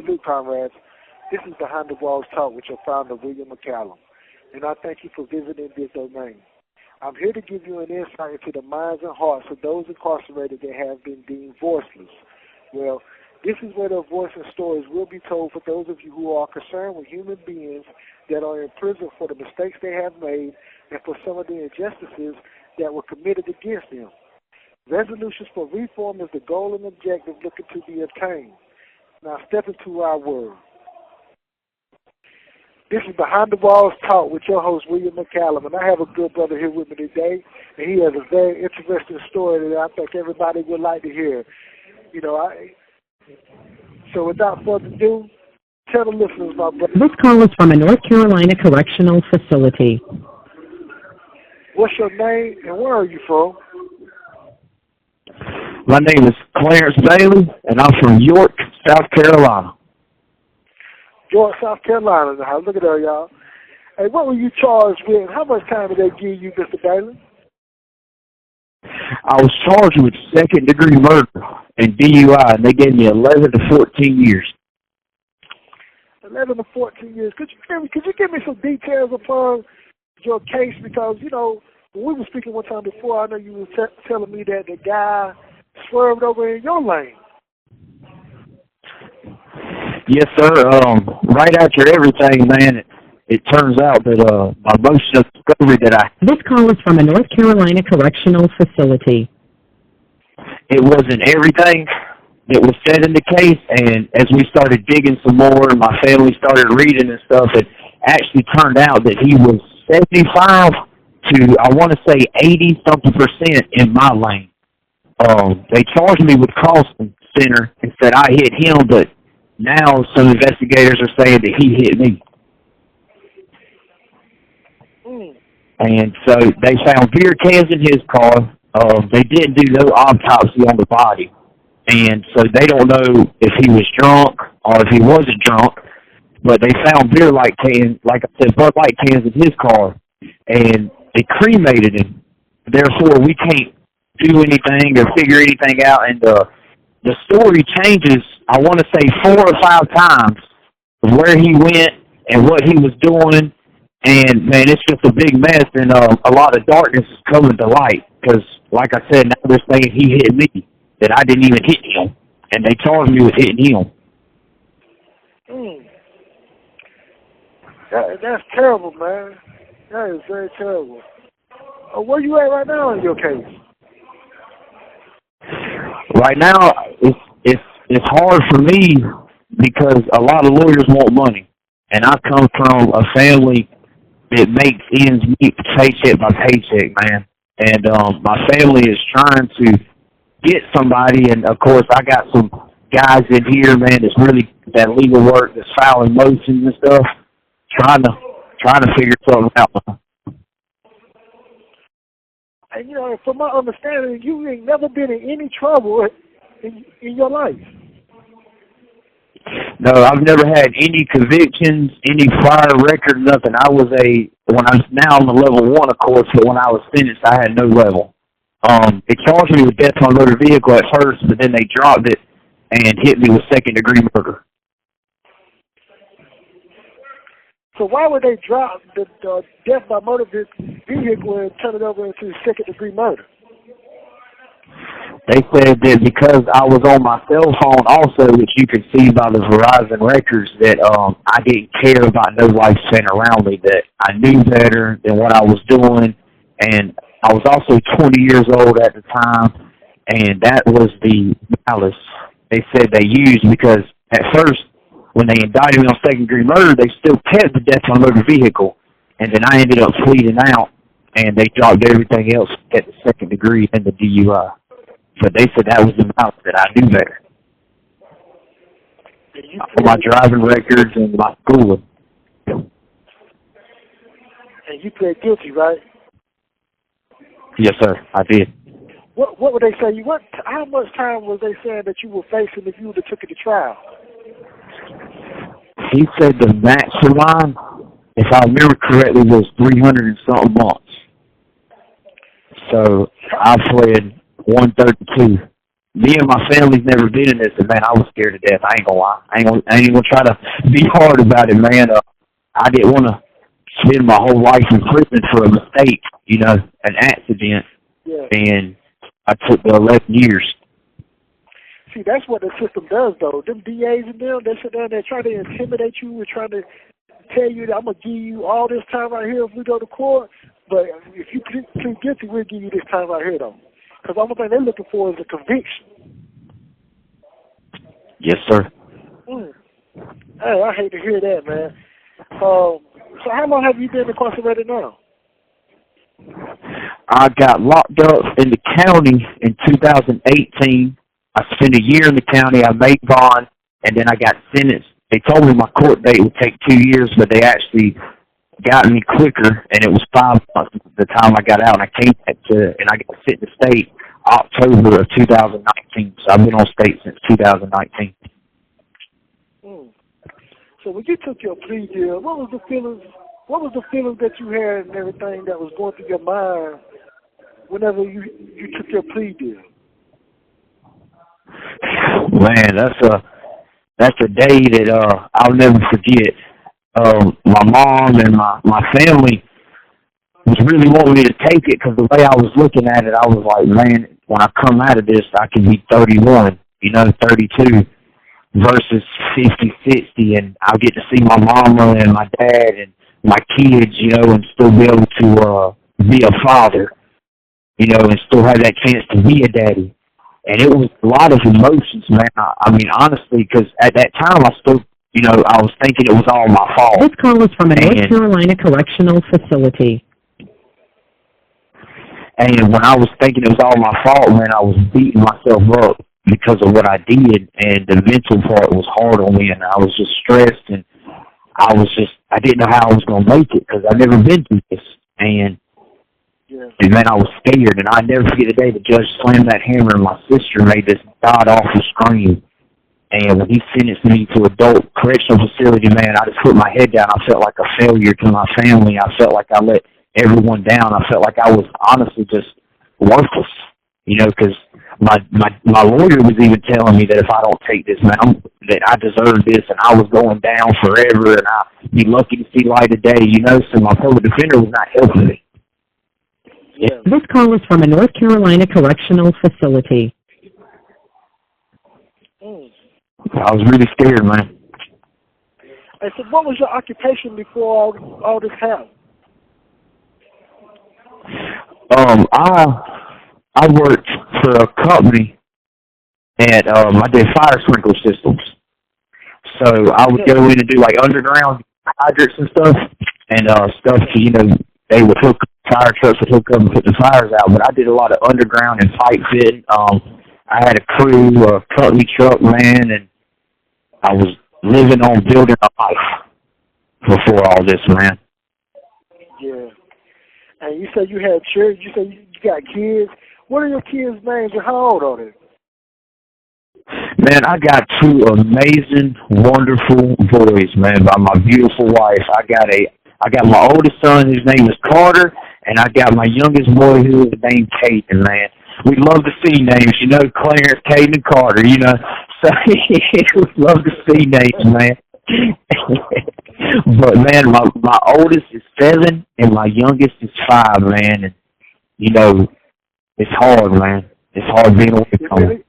Salute, comrades. This is Behind the Walls Talk with your founder, William McCallum, and I thank you for visiting this domain. I'm here to give you an insight into the minds and hearts of those incarcerated that have been deemed voiceless. Well, this is where their voice and stories will be told for those of you who are concerned with human beings that are in prison for the mistakes they have made and for some of the injustices that were committed against them. Resolutions for reform is the goal and objective looking to be attained. Now step into our world. This is Behind the Walls Talk with your host, William McCallum, and I have a good brother here with me today, and he has a very interesting story that I think everybody would like to hear. So without further ado, tell the listeners about brother. This call is from a North Carolina correctional facility. What's your name and where are you from? My name is Clarence Bailey, and I'm from York, South Carolina. York, South Carolina. Now, look at that, y'all. Hey, what were you charged with, and how much time did they give you, Mr. Bailey? I was charged with second-degree murder and DUI, and they gave me 11 to 14 years. 11 to 14 years. Could you give me some details upon your case? Because, when we were speaking one time before, I know you were telling me that the guy swerved over in your lane. Yes, sir. Right after everything, man, it turns out that my motion of discovery that This call is from a North Carolina correctional facility. It wasn't everything that was said in the case, and as we started digging some more and my family started reading and stuff, it actually turned out that he was 75 to, I want to say, 80-something% in my lane. They charged me with crossing center and said I hit him, but now some investigators are saying that he hit me. And so they found beer cans in his car. They didn't do no autopsy on the body. And so they don't know if he was drunk or if he wasn't drunk. But they found beer light cans, like I said, Bud Light cans in his car. And they cremated him. Therefore, we can't do anything or figure anything out. And the story changes, I want to say 4 or 5 times, of where he went and what he was doing. And, man, it's just a big mess, and a lot of darkness is coming to light. Because, like I said, now they're saying he hit me, that I didn't even hit him. And they charged me with hitting him. That's terrible, man. That is very terrible. Where you at right now in your case? Right now, it's hard for me because a lot of lawyers want money. And I come from a family that makes ends meet paycheck by paycheck, man. And my family is trying to get somebody, and of course I got some guys in here, man, that's really that legal work, that's filing motions and stuff, trying to figure something out. And from my understanding, you ain't never been in any trouble in your life. No, I've never had any convictions, any prior record, nothing. Now I'm a level 1, of course, but when I was sentenced, I had no level. They charged me with death on motor vehicle at first, but then they dropped it and hit me with second-degree murder. So why would they drop the death by motor vehicle and turn it over into second-degree murder? They said that because I was on my cell phone also, which you can see by the Verizon records, that I didn't care about no life spent around me, that I knew better than what I was doing. And I was also 20 years old at the time, and that was the malice they said they used, because at first, when they indicted me on second-degree murder, they still kept the death on motor vehicle, and then I ended up pleading out, and they dropped everything else at the second degree and the DUI. But they said that was the malice, that I knew better. For my driving records and my schooling. And you pled guilty, right? Yes, sir, I did. What would they say? How much time was they saying that you were facing if you would have took it to trial? He said the max for mine, if I remember correctly, was 300 and something months. So I pled 132. me and my family's never been in this, and man, I was scared to death. I ain't gonna lie. I ain't gonna try to be hard about it, man. I didn't want to spend my whole life in prison for a mistake, you know, an accident, and I took the 11 years. See, that's what the system does, though. Them DAs and them, they sit down there trying to intimidate you and trying to tell you that I'm going to give you all this time right here if we go to court, but if you plead guilty, we'll give you this time right here, though. Because the only thing they're looking for is a conviction. Yes, sir. Hey, I hate to hear that, man. So how long have you been incarcerated now? I got locked up in the county in 2018. I spent a year in the county. I made bond, and then I got sentenced. They told me my court date would take 2 years, but they actually got me quicker, and it was 5 months the time I got out, and I came back and I got sent to state October of 2019. So I've been on state since 2019. So when you took your plea deal, what was the feelings? What was the feelings that you had and everything that was going through your mind whenever you took your plea deal? Man, that's a day that I'll never forget. My mom and my family was really wanting me to take it because the way I was looking at it, I was like, man, when I come out of this, I can be 31, 32 versus 50, 60, and I'll get to see my mama and my dad and my kids, and still be able to be a father, and still have that chance to be a daddy. And it was a lot of emotions, man. I mean, honestly, because at that time I still, I was thinking it was all my fault. This call is from a North Carolina correctional facility. And when I was thinking it was all my fault, man, I was beating myself up because of what I did, and the mental part was hard on me, and I was just stressed, and I didn't know how I was going to make it because I've never been through this. And man, I was scared, and I never forget the day the judge slammed that hammer, and my sister made this god-awful scream. And when he sentenced me to adult correctional facility, man, I just put my head down. I felt like a failure to my family. I felt like I let everyone down. I felt like I was honestly just worthless, because my lawyer was even telling me that if I don't take this, man, that I deserve this, and I was going down forever, and I'd be lucky to see light of day, so my public defender was not helping me. This call is from a North Carolina correctional facility. I was really scared, man. I said, what was your occupation before all this happened? I worked for a company, and I did fire sprinkler systems. So I would go in and do like underground hydrants and stuff, and stuff to, they would hook fire trucks would hook up and put the fires out. But I did a lot of underground and pipe fitting. I had a crew, a company truck, man, and I was living on building a life before all this, man. Yeah. And you said you had children. You said you got kids. What are your kids' names and how old are they? Man, I got 2 amazing, wonderful boys, man, by my beautiful wife. I got my oldest son, whose name is Carter, and I got my youngest boy, who is named Caden, man. We love to see names, Clarence, Caden, and Carter, So we love to see names, man. But, man, my oldest is 7, and my youngest is 5, man. And, it's hard, man. It's hard being away from them.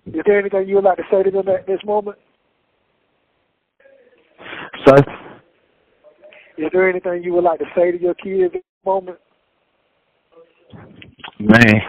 Is there anything you would like to say to them at this moment? So? Is there anything you would like to say to your kids at this moment? Man,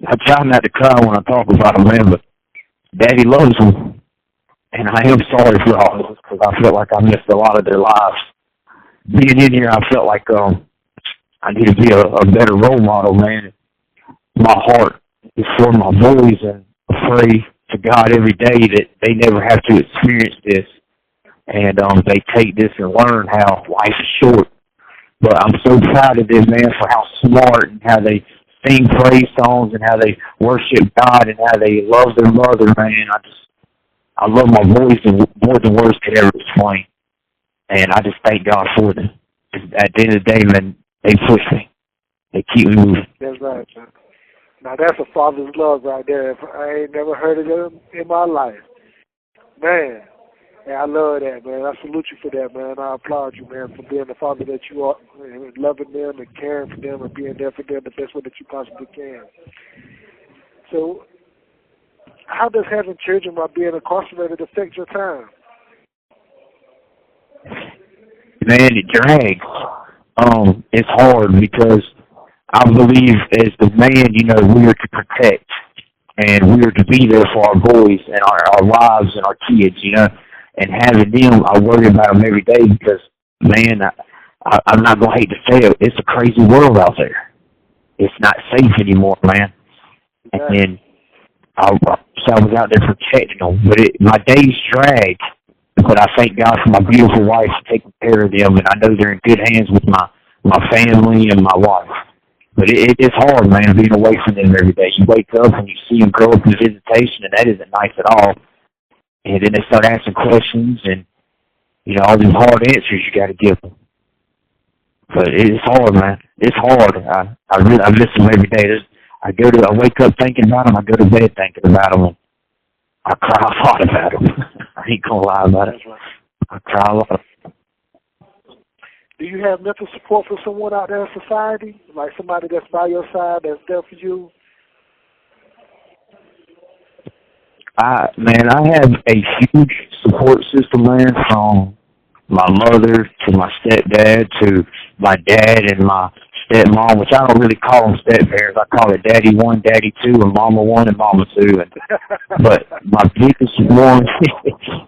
I try not to cry when I talk about them, man, but Daddy loves them, and I am sorry for all this because I felt like I missed a lot of their lives. Being in here, I felt like I need to be a better role model, man. My heart is for my boys, and I pray to God every day that they never have to experience this, and they take this and learn how life is short. But I'm so proud of them, man, for how smart and how they sing praise songs and how they worship God and how they love their mother, man. I love my boys more than words could ever explain. And I just thank God for them. At the end of the day, man, they push me. They keep me moving. That's right, man. Now that's a father's love right there. I ain't never heard of it in my life. Man, and I love that, man. I salute you for that, man. I applaud you, man, for being the father that you are, and loving them and caring for them and being there for them the best way that you possibly can. So, how does having children while being incarcerated affect your time? Man, it drags. It's hard because I believe as the man, we are to protect and we are to be there for our boys and our wives and our kids, and having them, I worry about them every day because, man, I'm not going to hate to say it, it's a crazy world out there. It's not safe anymore, man. And I was out there protecting them, but my days drag. But I thank God for my beautiful wife taking care of them, and I know they're in good hands with my family and my wife. But it's hard, man, being away from them every day. You wake up and you see them grow up in visitation, and that isn't nice at all. And then they start asking questions, and all these hard answers you got to give them. But it's hard, man. It's hard. I miss them every day. I wake up thinking about them. I go to bed thinking about them. I cry a lot about them. I ain't gonna lie about it. I cry a lot. Do you have mental support for someone out there in society? Like somebody that's by your side, that's there for you? I have a huge support system, man, from my mother to my stepdad to my dad and my stepmom, which I don't really call them step-parents. I call it Daddy 1, Daddy 2, and Mama 1 and Mama 2. But my biggest one, I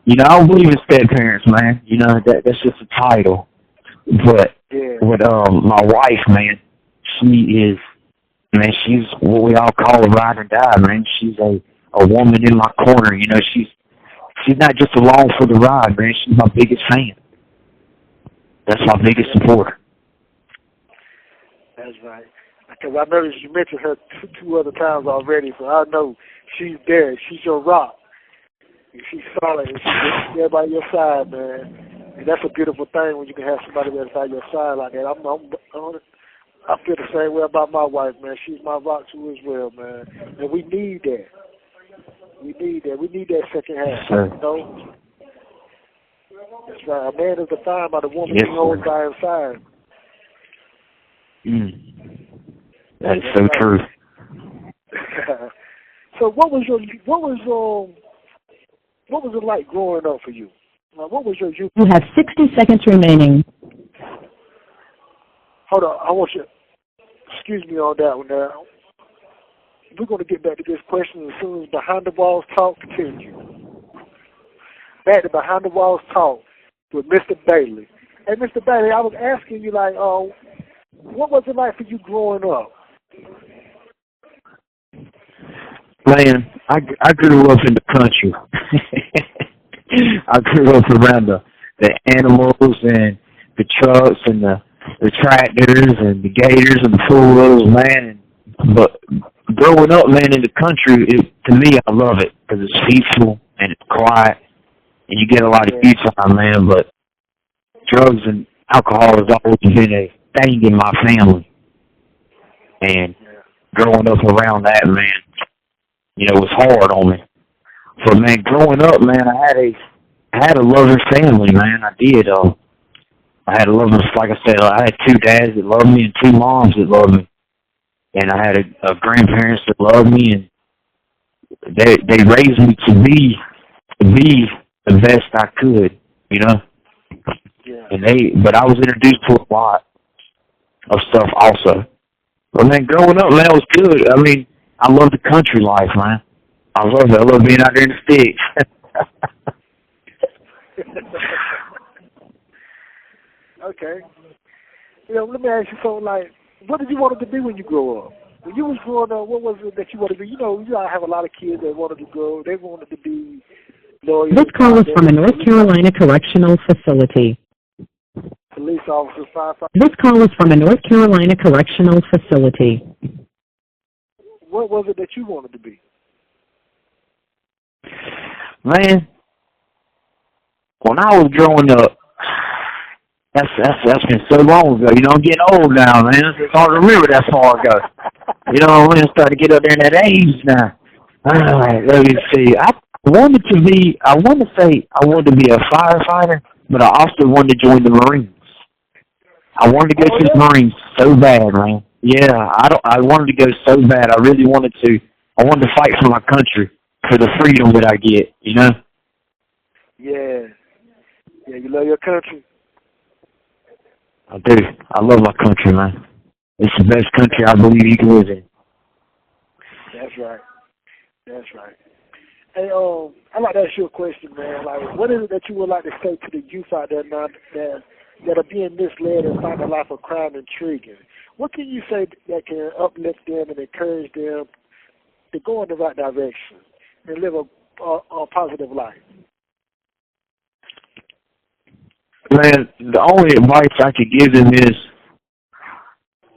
don't believe in step-parents, man. That's just a title. But with my wife, man, she's what we all call a ride or die, man. She's a woman in my corner. She's not just along for the ride, man. She's my biggest fan. That's my biggest supporter. That's right. Because I noticed you mentioned her two other times already, so I know she's there. She's your rock. And she's solid. And she's there by your side, man. And that's a beautiful thing when you can have somebody that's by your side like that. I feel the same way about my wife, man. She's my rock too as well, man. And we need that. We need that. We need that second half. Yes, That's right. A man is defined by the woman he holds by his side. That's so true. So what was it like growing up for you? What was your youth? You have 60 seconds remaining. Hold on, I want you. Excuse me on that one. Now we're going to get back to this question as soon as Behind the Walls Talk continues. Back to Behind the Walls Talk with Mr. Bailey. Hey, Mr. Bailey, I was asking you what was it like for you growing up? Man, I grew up in the country. I grew up around the animals and the trucks and the tractors and the gators and the four-wheelers, man. But growing up, man, in the country, to me, I love it because it's peaceful and it's quiet and you get a lot of free time, man. But drugs and alcohol has always been a thing in my family. And growing up around that, man, it was hard on me. But, man, growing up, man, I had a loving family, man. I did. I had a loving, like I said, I had two dads that loved me and two moms that loved me. And I had a grandparents that loved me, and they raised me to be the best I could, Yeah. But I was introduced to a lot of stuff also. But, man, growing up, man, it was good. I mean, I love the country life, man. I love it. I love being out there in the sticks. Okay. Let me ask you something what did you want to be when you grow up? When you was growing up, what was it that you wanted to be? You have a lot of kids that wanted to grow. They wanted to be lawyers. This call is from a North Carolina correctional facility. Police officers, firefighters. This call is from a North Carolina correctional facility. What was it that you wanted to be? Man, when I was growing up, That's been so long ago. You know, I'm getting old now, man. It's hard to remember that far ago. You know, I'm starting to get up there in that age now. All right, let me see. I wanted to be a firefighter, but I also wanted to join the Marines. I wanted to go to the Marines so bad, man. Yeah, I wanted to go so bad. I really wanted to. I wanted to fight for my country, for the freedom that I get, you know? Yeah. Yeah, you love your country? I do. I love my country, man. It's the best country I believe you can live in. That's right. That's right. Hey, I'd like to ask you a question, man. Like, what is it that you would like to say to the youth out there now that are being misled and find the life of crime intriguing? What can you say that can uplift them and encourage them to go in the right direction and live a positive life? Man, the only advice I could give them is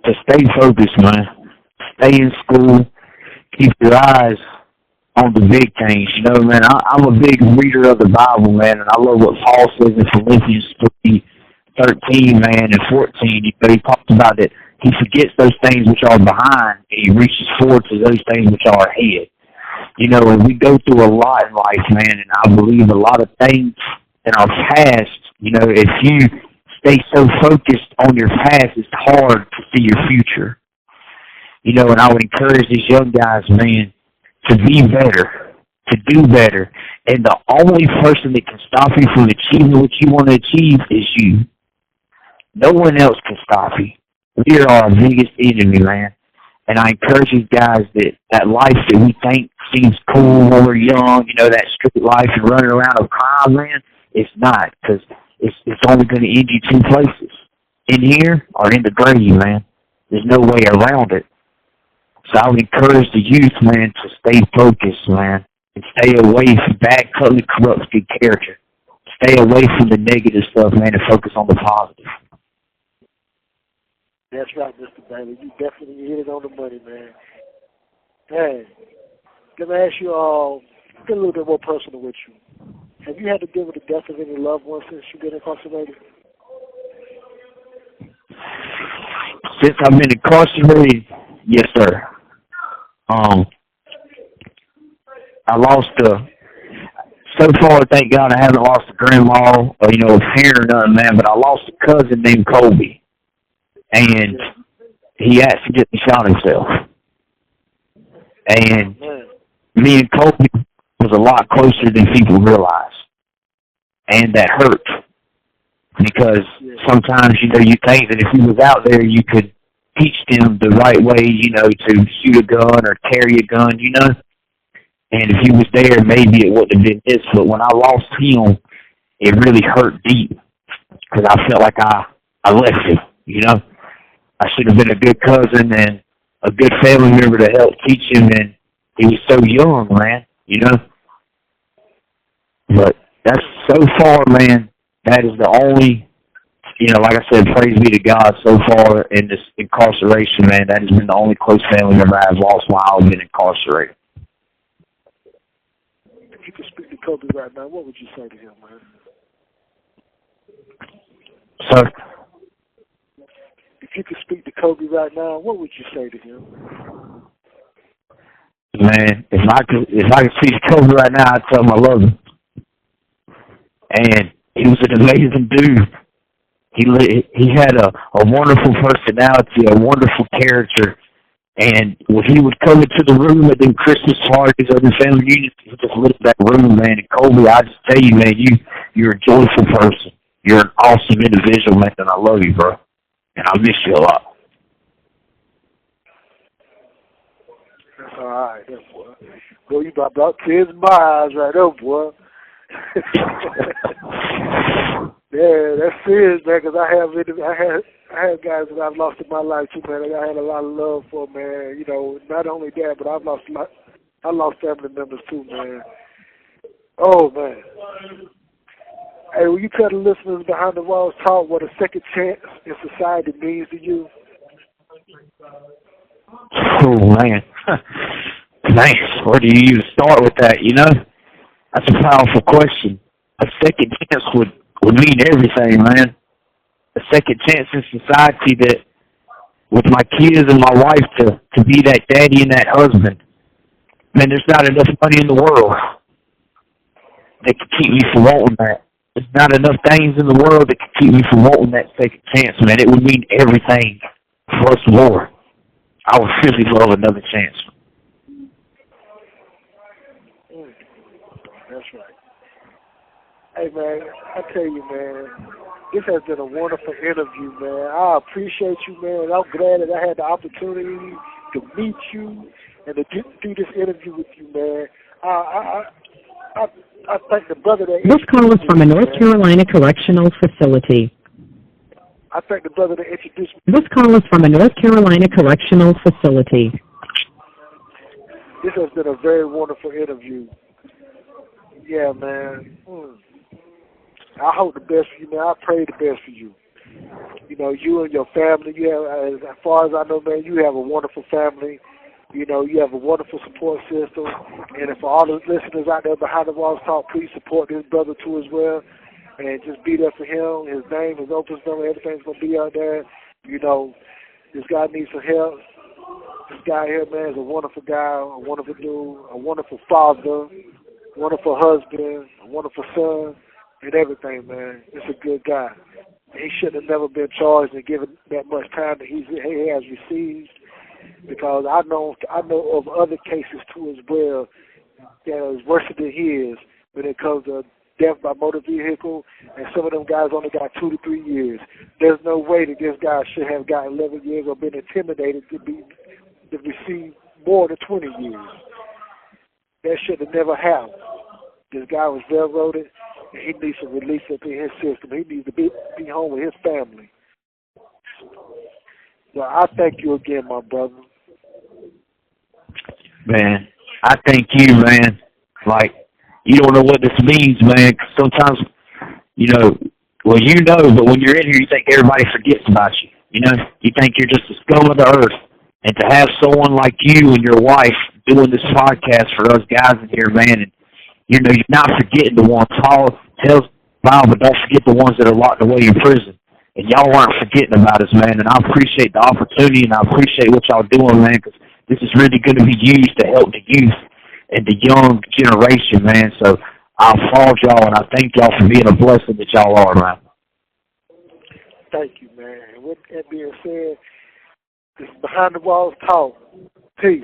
to stay focused, man. Stay in school. Keep your eyes on the big things. You know, man, I'm a big reader of the Bible, man, and I love what Paul says in Philippians 3:13, man, and 14. You know, he talks about that he forgets those things which are behind, and he reaches forward to those things which are ahead. You know, and we go through a lot in life, man, and I believe a lot of things in our past, you know, if you stay so focused on your past, it's hard to see your future. You know, and I would encourage these young guys, man, to be better, to do better. And the only person that can stop you from achieving what you want to achieve is you. No one else can stop you. We are our biggest enemy, man. And I encourage you guys that life that we think seems cool when we're young, you know, that street life and running around with crime, man, it's not, because it's only going to end you two places, in here or in the grave, man. There's no way around it. So I would encourage the youth, man, to stay focused, man, and stay away from bad, cutting corrupts good character. Stay away from the negative stuff, man, and focus on the positive. That's right, Mr. Bailey. You definitely hit it on the money, man. Hey, let me ask you, get a little bit more personal with you. Have you had to deal with the death of any loved ones since you've been incarcerated? Since I've been incarcerated, yes, sir. I lost so far, thank God, I haven't lost a grandma or, you know, a parent or nothing, man, but I lost a cousin named Colby, and he accidentally shot himself. And me and Colby was a lot closer than people realize, and that hurt, because sometimes, you know, you think that if he was out there, you could teach them the right way, you know, to shoot a gun or carry a gun, you know. And if he was there, maybe it wouldn't have been this. But when I lost him, it really hurt deep, because I felt like I left him, you know. I should have been a good cousin and a good family member to help teach him, and he was so young, man, you know. But that's so far, man, that is the only, you know, like I said, praise be to God, so far in this incarceration, man, that has been the only close family member I've lost while I've been incarcerated. If you could speak to Kobe right now, what would you say to him, man? Sir? If you could speak to Kobe right now, what would you say to him? Man, if I could speak to Kobe right now, I'd tell him I love him. And he was an amazing dude. He had a wonderful personality, a wonderful character. And when he would come into the room at them Christmas parties or the family reunions, he just lit that room, man. And Kobe, I just tell you, man, you're a joyful person. You're an awesome individual, man, and I love you, bro. And I miss you a lot. That's all right, that's boy. Boy, you about tears in my eyes right there, boy. Yeah, that's serious, man, because I had guys that I've lost in my life, too, man. I had a lot of love for, man. You know, not only that, but I lost family members, too, man. Oh, man. Hey, will you tell the listeners behind the walls talk what a second chance in society means to you? Oh, man. Man, where do you even start with that, you know? That's a powerful question. A second chance would mean everything, man. a second chance in society that with my kids and my wife to be that daddy and that husband. Man, there's not enough money in the world that can keep me from wanting that. There's not enough things in the world that can keep me from wanting that second chance, man. It would mean everything for us more. I would really love another chance. That's right. Hey, man, I tell you, man, this has been a wonderful interview, man. I appreciate you, man. I'm glad that I had the opportunity to meet you and to do this interview with you, man. I thank the brother that... This call is from a North Carolina correctional facility. I thank the brother that introduced me. This call is from a North Carolina correctional facility. This has been a very wonderful interview. Yeah, man. I hope the best for you, man. I pray the best for you. You know, you and your family, you have, as far as I know, man, you have a wonderful family. You know, you have a wonderful support system. And for all the listeners out there behind the walls talk, please support this brother too as well. And just be there for him. His name, his Opus number, everything's going to be out there. You know, this guy needs some help. This guy here, man, is a wonderful guy, a wonderful dude, a wonderful father, wonderful husband, a wonderful son, and everything, man. It's a good guy. He should have never been charged and given that much time that he has received, because I know of other cases too as well that is worse than his when it comes to death by motor vehicle, and some of them guys only got 2 to 3 years. There's no way that this guy should have got 11 years or been intimidated to receive more than 20 years. That should have never happened. This guy was railroaded, and he needs some release up in his system. He needs to be home with his family. So I thank you again, my brother. Man, I thank you, man. Like, you don't know what this means, man, 'cause sometimes, you know, well, you know, but when you're in here, you think everybody forgets about you. You know, you think you're just the scum of the earth. And to have someone like you and your wife doing this podcast for us guys in here, man, and, you know, you're not forgetting the ones. Paul tells Bible, don't forget the ones that are locked away in prison. And y'all aren't forgetting about us, man. And I appreciate the opportunity, and I appreciate what y'all doing, man, because this is really going to be used to help the youth and the young generation, man. So I applaud y'all, and I thank y'all for being a blessing that y'all are, man. Thank you, man. And with that being said, this is Behind the Walls Talk. Peace.